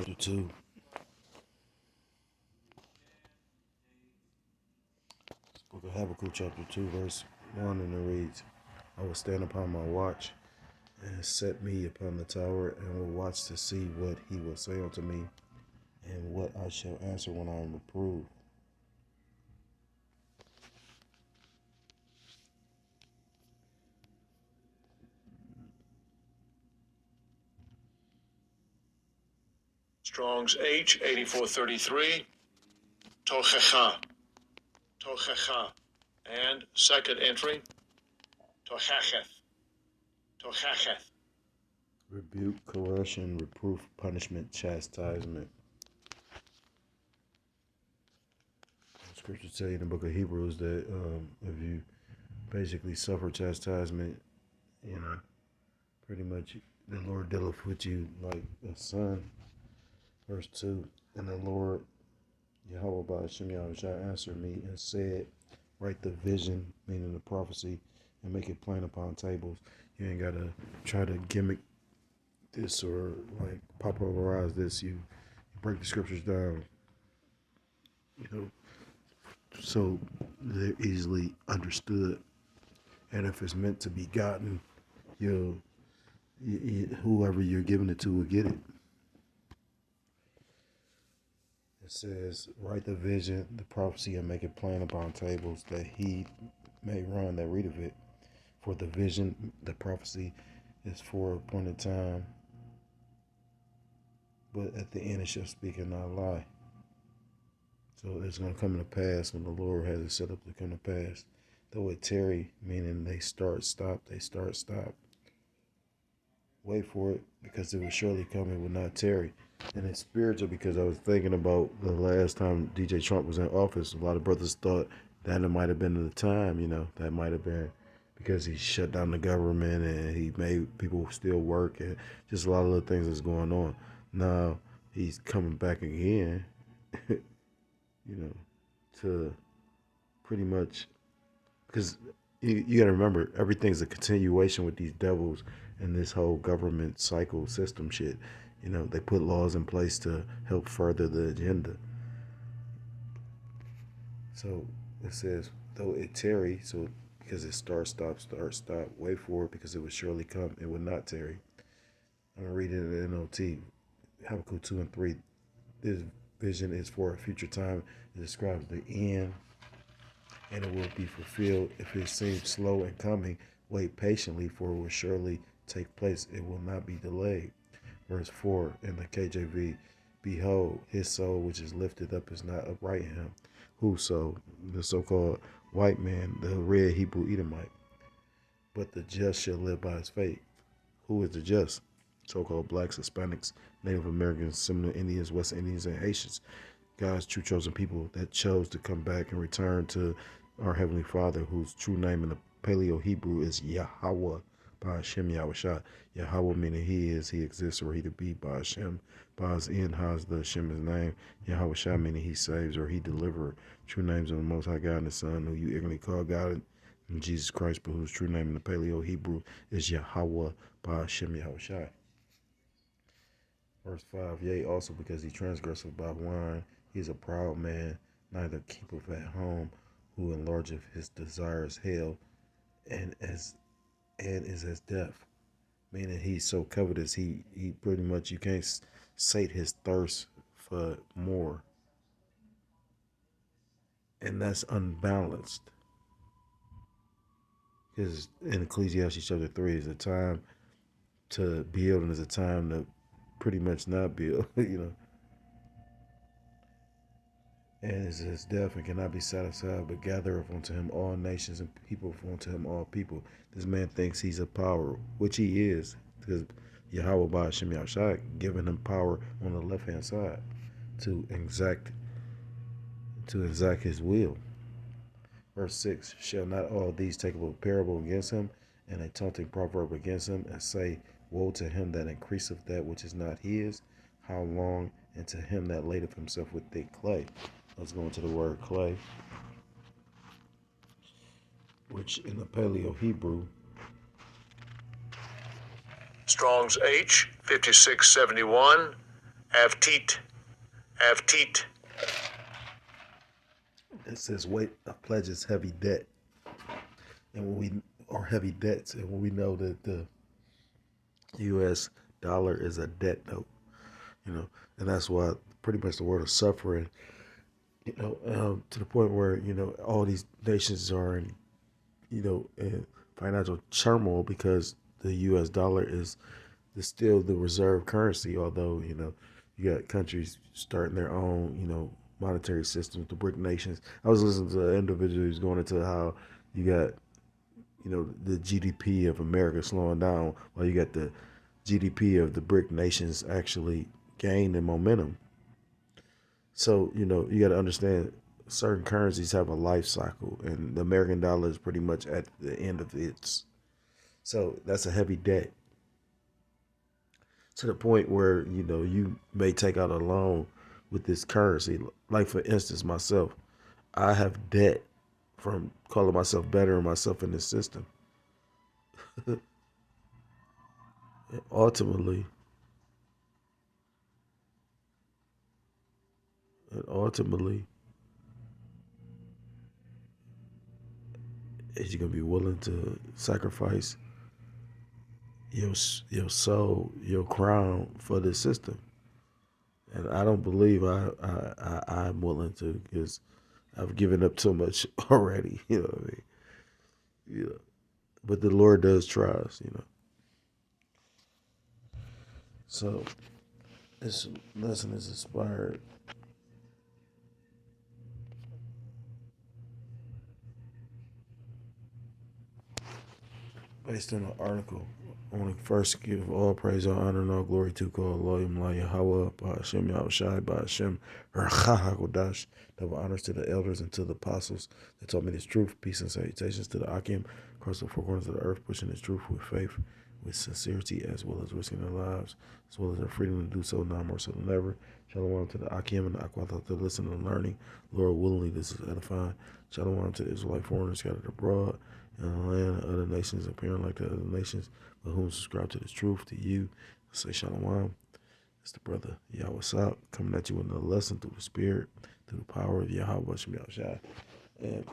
chapter 2. Book of Habakkuk, chapter 2, verse 1, and it reads, I will stand upon my watch and set me upon the tower, and will watch to see what he will say unto me, and what I shall answer when I am reproved. Strong's H 8433, Tochecha, Tochecha, and second entry, Tochacheth, Tochacheth. Rebuke, correction, reproof, punishment, chastisement. Scripture tell you in the book of Hebrews that if you basically suffer chastisement, pretty much the Lord dealeth with you like a son. Verse 2, and the Lord Yahweh Ba'ashem Yahushua answered me and said, write the vision, meaning the prophecy, and make it plain upon tables. You ain't got to try to gimmick this or like popularize this. You break the scriptures down, so they're easily understood. And if it's meant to be gotten, whoever you're giving it to will get it. It says, write the vision, the prophecy, and make it plain upon tables, that he may run that read of it. For the vision, the prophecy, is for a appointed time, but at the end it shall speak and not lie. So it's going to come to pass when the Lord has it set up to come to pass. Though it tarry, meaning they start, stop, they start, stop. Wait for it, because it will surely come, it will not tarry. And it's spiritual, because I was thinking about the last time DJ Trump was in office. A lot of brothers thought that it might have been the time, that might have been because he shut down the government and he made people still work, and just a lot of little things that's going on. Now he's coming back again, to pretty much, because you got to remember, everything's a continuation with these devils and this whole government cycle system shit. They put laws in place to help further the agenda. So it says, though it tarry, so because it start, stop, wait for it, because it will surely come, it will not tarry. I'm going to read it in the NLT, Habakkuk 2 and 3. This vision is for a future time. It describes the end, and it will be fulfilled. If it seems slow in coming, wait patiently, for it will surely take place. It will not be delayed. Verse 4 in the KJV, behold, his soul which is lifted up is not upright in him. Whoso, the so-called white man, the red Hebrew Edomite. But the just shall live by his faith. Who is the just? So-called blacks, Hispanics, Native Americans, Seminole Indians, West Indians, and Haitians. God's true chosen people that chose to come back and return to our Heavenly Father, whose true name in the Paleo Hebrew is Yahweh Ba'ashem Yahushua. Yahweh meaning he is, he exists, or he to be. Ba'ashem, Ba'az in, Haz the Hashem his name. Yahushua meaning he saves or he deliverer. True names of the Most High God and the Son, who you ignorantly call God, and Jesus Christ, but whose true name in the Paleo Hebrew is Yahweh Ba'ashem Yahushua. Verse 5, yea, also because he transgresseth by wine, he is a proud man, neither keepeth at home, who enlargeth his desires hell, and is as death. Meaning he's so covetous, he pretty much, you can't sate his thirst for more. And that's unbalanced. Because in Ecclesiastes chapter 3 is a time to build and is a time to pretty much not build, And is his death and cannot be satisfied, but gathereth unto him all nations and people unto him all people. This man thinks he's a power, which he is, because Yahweh Ba'ashem Yahushua giving him power on the left hand side to exact his will. Verse 6, shall not all these take up a parable against him, and a taunting proverb against him, and say, woe to him that increaseth that which is not his, how long, and to him that ladeth himself with thick clay. Let's go into the word clay, which in the Paleo Hebrew, Strong's H 5671, Avtit. Avtit. It says weight of pledges heavy debt, and when we or heavy debts, and when we know that the U.S. dollar is a debt note, and that's why pretty much the word of suffering, to the point where all these nations are in financial turmoil because the U.S. dollar is still the reserve currency. Although you got countries starting their own monetary systems, the BRIC nations. I was listening to an individual who's going into how you got the GDP of America slowing down while you got the GDP of the BRIC nations actually gaining momentum. So you got to understand certain currencies have a life cycle, and the American dollar is pretty much at the end of its. So that's a heavy debt to the point where you may take out a loan with this currency. Like for instance, myself, I have debt from calling myself bettering myself in this system. And ultimately, and ultimately, is you gonna be willing to sacrifice your soul, your crown for this system? And I don't believe I'm willing to, because I've given up so much already. You know what I mean? Yeah. But the Lord does try us. So this lesson is inspired based on an article. I want to first give all praise, all honor, and all glory to God, Allah, Yahweh, Ba'ashem, Yahushai, Ba'ashem, Hakodash. Double honors to the elders and to the apostles that taught me this truth. Peace and salutations to the Akim across the four corners of the earth, pushing this truth with faith, with sincerity, as well as risking their lives, as well as their freedom to do so now more so than ever. Shalom to the Akim and the Akwatha to listen and learning. Lord, willingly, this is edifying. Shalom to the Israelite foreigners scattered abroad in the land of other nations, appearing like the other nations, but whom subscribe to this truth, to you. I say Shalom. It's the brother Yahweh Sop coming at you with another lesson through the Spirit, through the power of Yahweh Shem Yahushai. And,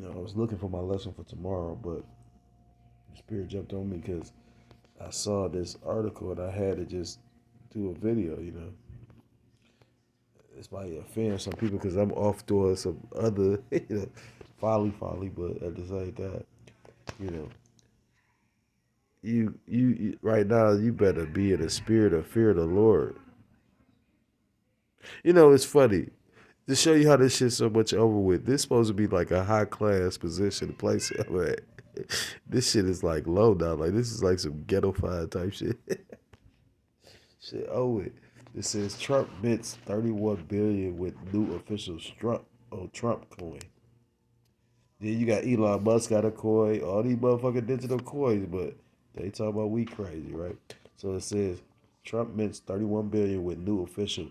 I was looking for my lesson for tomorrow, but the Spirit jumped on me because I saw this article and I had to just do a video. It's might offend some people because I'm off doing some other, folly, but at the same time, you know, you right now you better be in the spirit of fear of the Lord. It's funny to show you how this shit's so much over with. This supposed to be like a high class position, place I'm at. This shit is like low now. Like this is like some ghetto-fied type shit. Shit, it says Trump mints 31 billion with new official Trump coin. Then you got Elon Musk got a coin, all these motherfucking digital coins, but they talking about we crazy, right? So it says Trump mints 31 billion with new official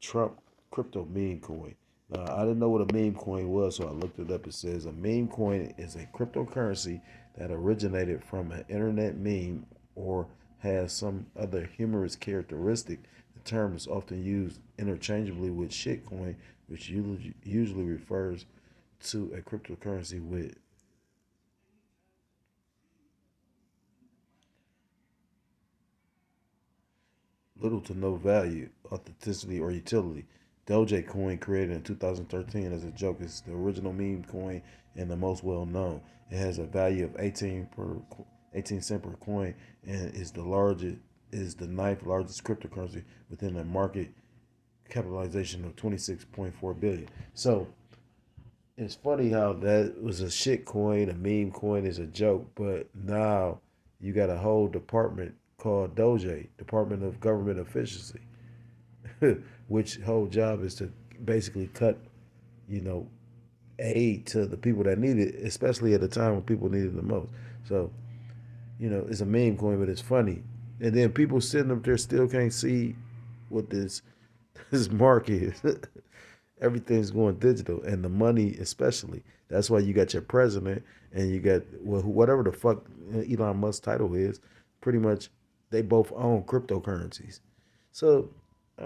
Trump crypto meme coin. Now I didn't know what a meme coin was, so I looked it up. It says a meme coin is a cryptocurrency that originated from an internet meme or has some other humorous characteristic. The term is often used interchangeably with shitcoin, which usually refers to a cryptocurrency with little to no value, authenticity, or utility. Dogecoin, created in 2013 as a joke, is the original meme coin and the most well known. It has a value of 18 cent per coin and is the ninth largest cryptocurrency within a market capitalization of 26.4 billion. So it's funny how that was a shit coin, a meme coin is a joke, but now you got a whole department called Doge, Department of Government Efficiency, which whole job is to basically cut, you know, aid to the people that need it, especially at a time when people need it the most. So, it's a meme coin, but it's funny. And then people sitting up there still can't see what this mark is. Everything's going digital, and the money especially. That's why you got your president and you got whatever the fuck Elon Musk's title is. Pretty much, they both own cryptocurrencies. So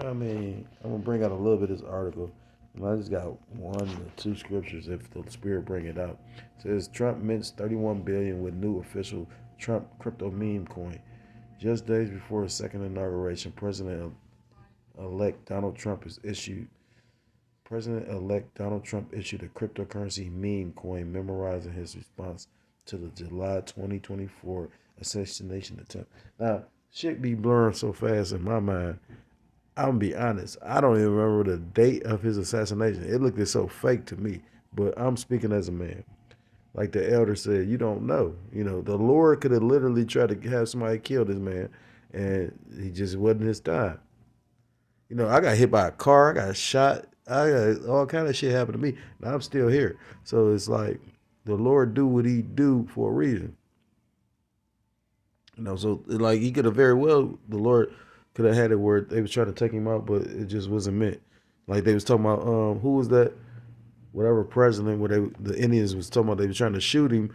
I mean, I'm gonna bring out a little bit of this article. I just got one or two scriptures if the spirit bring it out. It says Trump mints 31 billion with new official Trump crypto meme coin. Just days before his second inauguration, President-elect Donald Trump is issued. President-elect Donald Trump issued a cryptocurrency meme coin, memorizing his response to the July 2024 assassination attempt. Now, shit be blurring so fast in my mind. I'm gonna be honest. I don't even remember the date of his assassination. It looked so fake to me. But I'm speaking as a man. Like the elder said, you don't know. You know, the Lord could have literally tried to have somebody kill this man, and he just wasn't his time. You know, I got hit by a car. I got shot. I got all kind of shit happened to me, and I'm still here. So it's like the Lord do what He do for a reason. You know, so like He could have very well, the Lord could have had it where they was trying to take him out, but it just wasn't meant. Like they was talking about, who was that? Whatever president, where the Indians was talking about, they was trying to shoot him.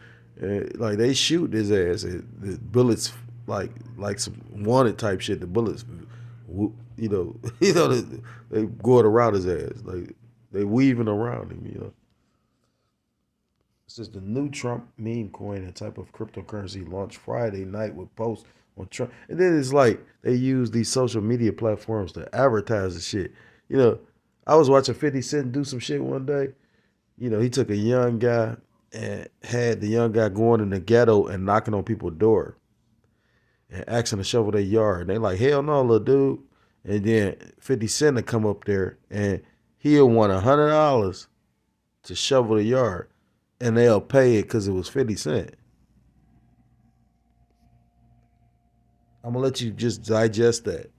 Like they shoot his ass. The bullets, like some wanted type shit. The bullets, you know, they going around his ass. Like they weaving around him. You know. It says the new Trump meme coin, a type of cryptocurrency, launched Friday night with posts on Trump. And then it's like they use these social media platforms to advertise the shit. You know, I was watching 50 Cent do some shit one day. You know, he took a young guy and had the young guy going in the ghetto and knocking on people's door and asking to shovel their yard. And they like, hell no, little dude. And then 50 Cent to come up there and he'll want $100 to shovel the yard. And they'll pay it because it was 50 Cent. I'm going to let you just digest that.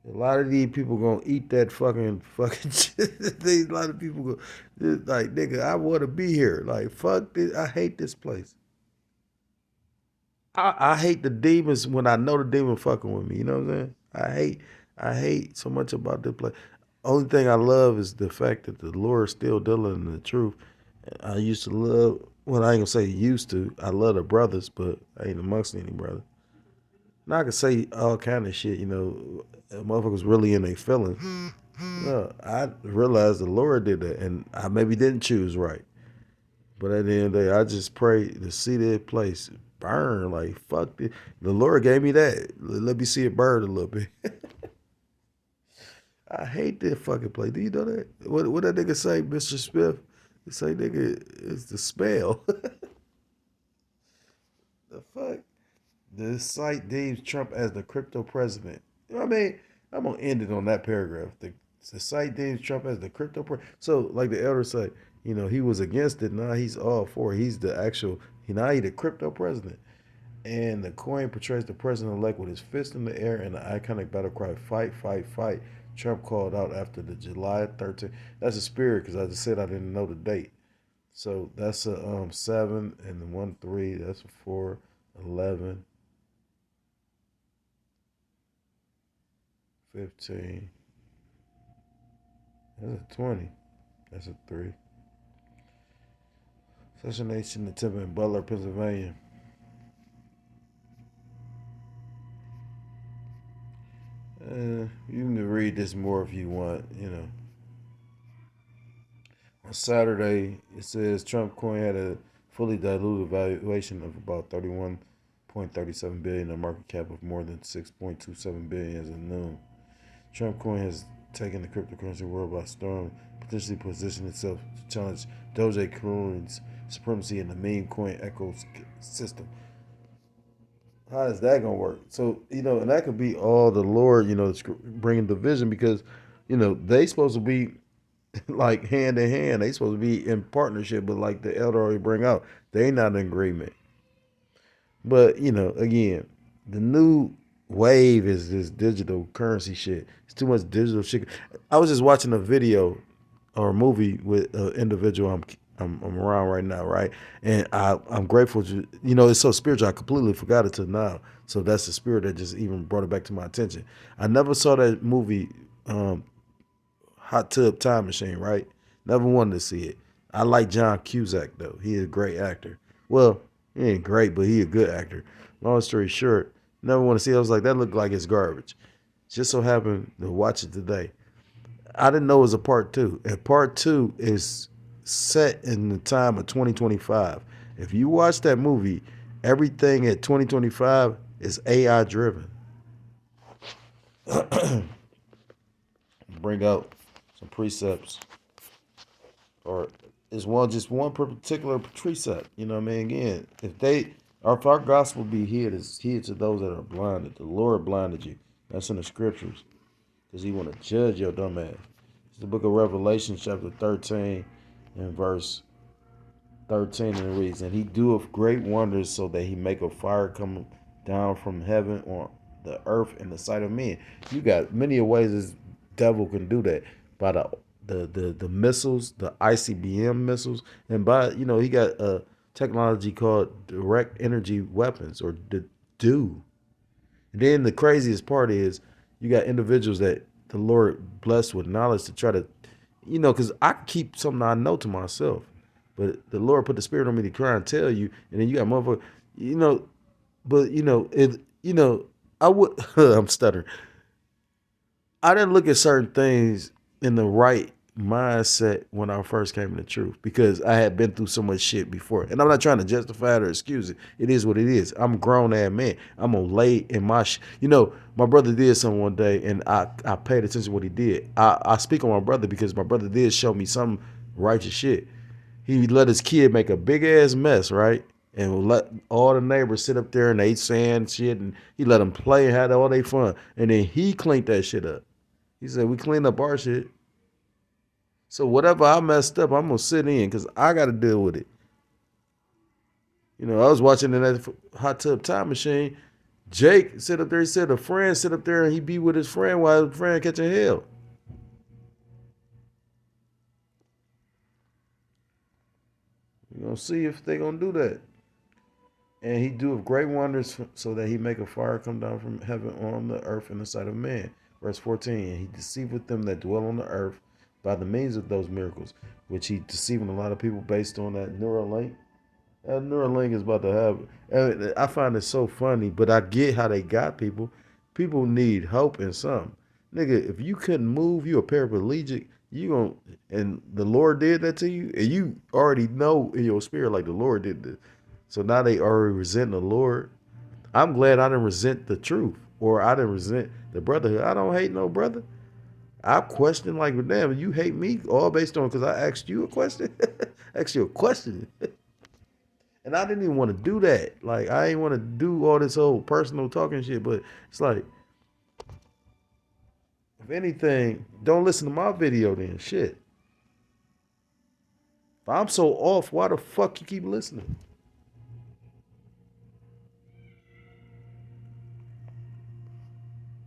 A lot of these people gonna eat that fucking shit. A lot of people go like, nigga, I want to be here. Like, fuck this. I hate this place. I hate the demons when I know the demon fucking with me. You know what I'm saying? I hate so much about this place. Only thing I love is the fact that the Lord is still dealing in the truth. I used to love, well, I ain't gonna say used to. I love the brothers, but I ain't amongst any brother. Now I can say all kind of shit, you know, motherfuckers really in their feelings. No, I realized the Lord did that, and I maybe didn't choose right. But at the end of the day, I just pray to see that place burn. Like, fuck it. The Lord gave me that. Let me see it burn a little bit. I hate that fucking place. Do you know that? What that nigga say, Mr. Smith? He say, nigga, it's the spell. The fuck? The site deems Trump as the crypto president. You know what I mean? I'm gonna end it on that paragraph. The site deems Trump as the crypto president. So, like the elder say, you know, he was against it. Now he's all for it. He's the actual. Now he's the crypto president. And the coin portrays the president-elect with his fist in the air and the iconic battle cry, "Fight, fight, fight." Trump called out after the July 13th. That's a spirit because I just said I didn't know the date. So that's a 7 and the 1 3. That's a 4, 11. 15. That's a 20. That's a 3. Assassination attempt in Butler, Pennsylvania. You can read this more if you want, you know. On Saturday, it says Trump coin had a fully diluted valuation of about 31.37 billion, a market cap of more than 6.27 billion as of noon. Trump coin has taken the cryptocurrency world by storm, potentially positioning itself to challenge Dogecoin's supremacy in the meme coin ecosystem. How is that gonna work? So you know, and that could be all the Lord, you know, bringing division because, you know, they supposed to be like hand in hand. They supposed to be in partnership, but like the elder already bring out, they not in agreement. But you know, again, the new wave is this digital currency shit. It's too much digital shit. I was just watching a video or a movie with an individual I'm around right now, right? And I'm grateful to, you know, it's so spiritual. I completely forgot it till now. So that's the spirit that just even brought it back to my attention. I never saw that movie, Hot Tub Time Machine, right? Never wanted to see it. I like John Cusack though. He is a great actor. Well, he ain't great, but he a good actor. Long story short, never want to see it. I was like, that looked like it's garbage. Just so happened to watch it today. I didn't know it was a part two. And part two is set in the time of 2025. If you watch that movie, everything at 2025 is AI driven. Bring out some precepts, or is one just one particular precept. You know what I mean? Again, if our gospel be hid, is hid to those that are blinded. The Lord blinded you. That's in the scriptures, because He want to judge your dumb ass. It's the book of Revelation, chapter 13, and verse 13, and it reads, "And He doeth great wonders, so that He make a fire come down from heaven on the earth in the sight of men." You got many ways this devil can do that, by the missiles, the ICBM missiles, and by he got a technology called direct energy weapons, or the do. And then the craziest part is you got individuals that the Lord blessed with knowledge to try to, because I keep something I know to myself, but the Lord put the Spirit on me to try and tell you, and then you got motherfucker, but I would, I'm stuttering. I didn't look at certain things in the right mindset when I first came to the truth, because I had been through so much shit before. And I'm not trying to justify it or excuse it. It is what it is. I'm a grown ass man. I'm gonna lay in my my brother did something one day, and I paid attention to what he did. I speak on my brother because my brother did show me some righteous shit. He let his kid make a big ass mess, right? And let all the neighbors sit up there and they saying shit, and he let them play and had all their fun. And then he cleaned that shit up. He said, "We cleaned up our shit. So whatever I messed up, I'm gonna sit in because I got to deal with it." I was watching in that hot tub time machine. Jake sit up there. He said a friend sit up there and he be with his friend while his friend catching hell. We're gonna see if they gonna do that. "And He doeth great wonders, so that He make a fire come down from heaven on the earth in the sight of man." Verse 14, "And He deceiveth them that dwell on the earth by the means of those miracles," which He deceiving a lot of people based on that Neuralink. That Neuralink is about to have. I find it so funny, but I get how they got people. People need hope and something. Nigga, if you couldn't move, you a paraplegic. And the Lord did that to you, and you already know in your spirit like the Lord did this. So now they already resent the Lord. I'm glad I didn't resent the truth, or I didn't resent the brotherhood. I don't hate no brother. I question like, damn, you hate me all based on because I asked you a question? Asked you a question. And I didn't even want to do that. Like, I ain't want to do all this whole personal talking shit, but it's like, if anything, don't listen to my video then. Shit. If I'm so off, why the fuck you keep listening?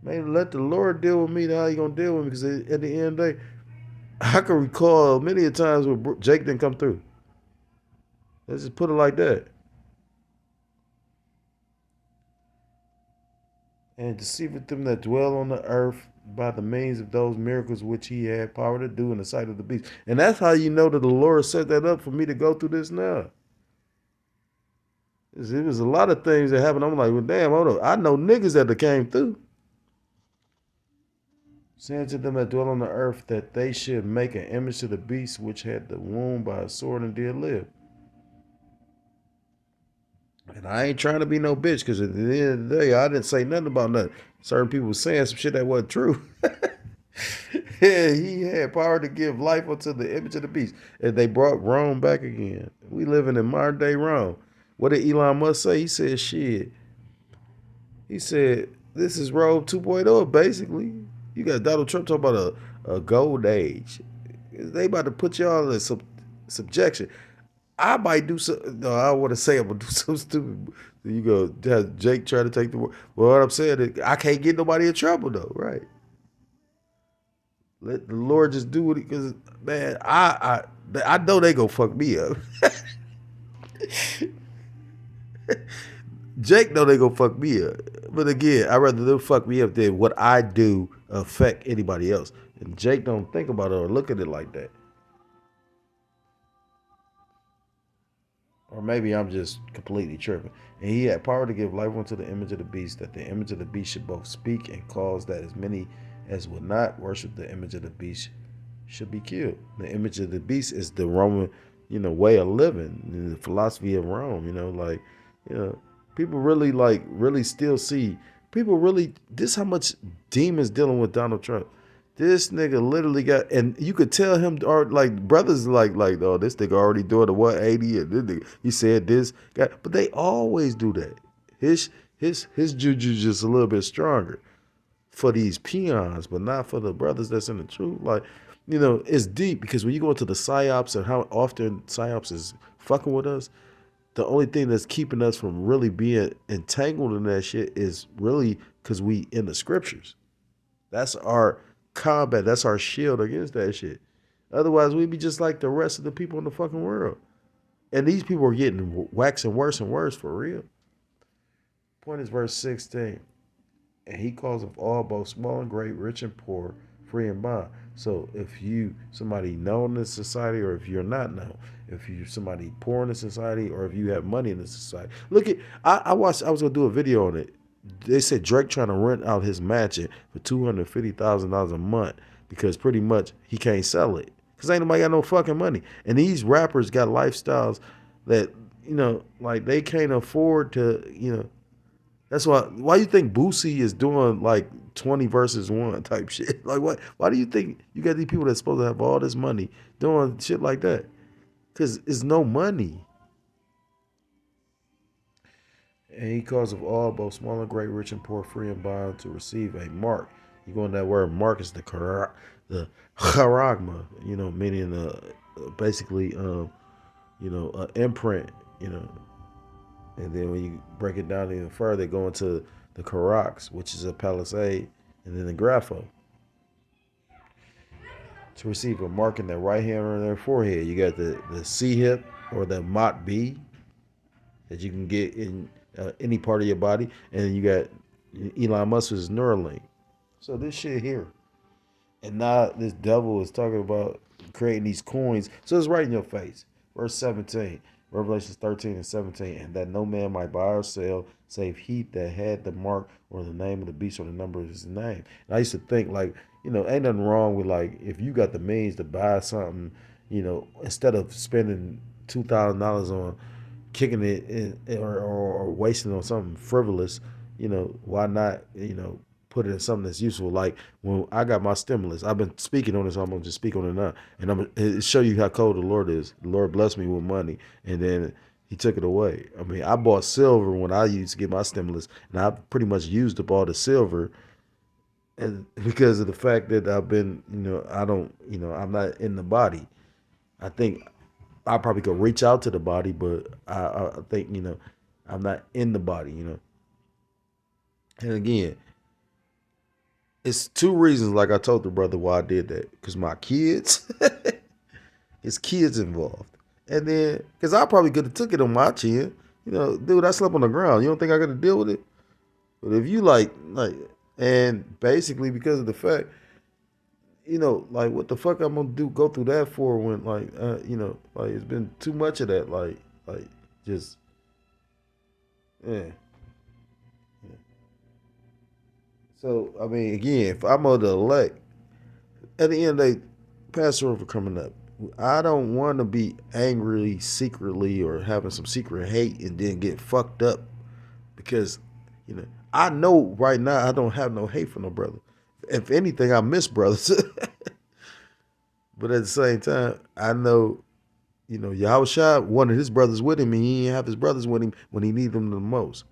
Man, let the Lord deal with me. How He gonna deal with me? Because at the end of the day, I can recall many a times where Jake didn't come through. Let's just put it like that. "And deceiveth them that dwell on the earth by the means of those miracles which He had power to do in the sight of the beast." And that's how you know that the Lord set that up for me to go through this now. It was a lot of things that happened. I'm like, well, damn, I know niggas that came through. "Saying to them that dwell on the earth, that they should make an image to the beast which had the wound by a sword and did live." And I ain't trying to be no bitch, because at the end of the day, I didn't say nothing about nothing. Certain people were saying some shit that wasn't true. Yeah, he had power to give life unto the image of the beast. And they brought Rome back again. We living in modern day Rome. What did Elon Musk say? He said, shit. He said, this is Rome 2.0, basically. You got Donald Trump talking about a gold age. They about to put y'all in subjection. I might do something. No, I don't want to say I'm going to do something stupid. You go, have Jake try to take the word. Well, what I'm saying is, I can't get nobody in trouble, though, right? Let the Lord just do it, because, man, I know they going to fuck me up. Jake know they going to fuck me up. But again, I'd rather them fuck me up than what I do affect anybody else. And Jake don't think about it or look at it like that. Or maybe I'm just completely tripping. And he had power to give life unto the image of the beast, that the image of the beast should both speak and cause that as many as would not worship the image of the beast should be killed. The image of the beast is the Roman, way of living, the philosophy of Rome. Like, people really really still see people really. This how much demons dealing with Donald Trump. This nigga literally got, and you could tell him, or like brothers, oh, this nigga already doing the 180, and this nigga, he said this guy, but they always do that. His juju just a little bit stronger for these peons, but not for the brothers that's in the truth. Like, it's deep because when you go into the psyops and how often psyops is fucking with us, the only thing that's keeping us from really being entangled in that shit is really because we in the scriptures. That's our combat. That's our shield against that shit. Otherwise, we'd be just like the rest of the people in the fucking world. And these people are getting waxing worse and worse for real. Point is verse 16. And he calls of all, both small and great, rich and poor, free and bond. So if you somebody known in this society, or if you're not known, if you're somebody poor in the society, or if you have money in the society. Look at I watched. I was gonna do a video on it. They said Drake trying to rent out his mansion for $250,000 a month because pretty much he can't sell it because ain't nobody got no fucking money. And these rappers got lifestyles that like they can't afford to. That's why you think Boosie is doing like 20 versus 1 type shit? Like what? Why do you think you got these people that's supposed to have all this money doing shit like that? Because it's no money. And he calls of all, both small and great, rich and poor, free and bond, to receive a mark. You go in that word mark is the charagma, meaning basically an imprint, And then when you break it down even further, go into the Karax, which is a palisade, and then the grapho. To receive a mark in their right hand or in their forehead, you got the C hip or the Mot B that you can get in any part of your body, and then you got Elon Musk's Neuralink. So this shit here, and now this devil is talking about creating these coins. So it's right in your face. Verse 17. Revelations 13 and 17, and that no man might buy or sell save he that had the mark or the name of the beast or the number of his name. And I used to think like, ain't nothing wrong with like if you got the means to buy something, instead of spending $2,000 on kicking it in, or wasting on something frivolous, why not, put it in something that's useful. Like when I got my stimulus, I've been speaking on this, so I'm gonna just speak on it now, and I'm gonna show you how cold the Lord is. The Lord blessed me with money, and then He took it away. I mean, I bought silver when I used to get my stimulus, and I pretty much used up all the silver, and because of the fact that I've been, I don't, I'm not in the body. I think I probably could reach out to the body, but I think, I'm not in the body, And again, it's 2 reasons, like I told the brother, why I did that. Because my kids, his kids involved. And then, because I probably could have took it on my chin. Dude, I slept on the ground. You don't think I could have dealt with it? But if you like, and basically because of the fact, like what the fuck I'm going to go through that for when it's been too much of that. Like just, yeah. So, I mean, again, if I'm on the elect, at the end of the day, Passover coming up, I don't want to be angrily, secretly, or having some secret hate and then get fucked up because, I know right now I don't have no hate for no brother. If anything, I miss brothers. But at the same time, I know, Yahushua wanted his brothers with him, and he didn't have his brothers with him when he needed them the most.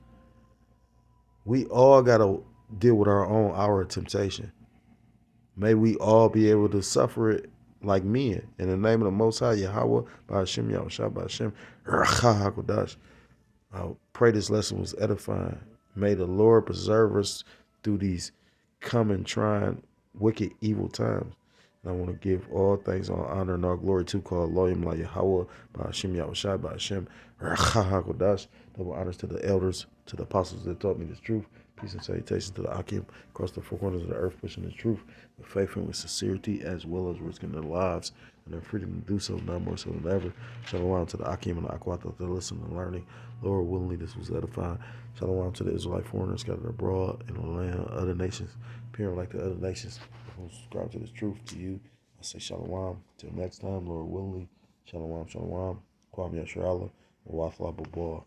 We all got to deal with our own hour of temptation. May we all be able to suffer it like men. In the name of the Most High, Yahweh, Ba'ashem, Yahushua, Ba'ashem, Rachah HaKodash. I pray this lesson was edifying. May the Lord preserve us through these coming, trying, wicked, evil times. And I want to give all things all honor and all glory to call Loyim La Yahweh, Ba'ashem, Yahushua, Ba'ashem, Rachah HaKodash. Double honors to the elders, to the apostles that taught me this truth. Peace and salutations to the Akim across the 4 corners of the earth, pushing the truth with faith and with sincerity, as well as risking their lives and their freedom to do so, now more so than ever. Shalom to the Akim and the Akwata, the listening and learning. Lord, willingly this was edifying. Shalom to the Israelite foreigners scattered abroad in the land of other nations, appearing like the other nations who subscribe to this truth to you. I say shalom. Till next time, Lord willingly. Shalom, shalom. Kwame Yashrala. Wathla Babal.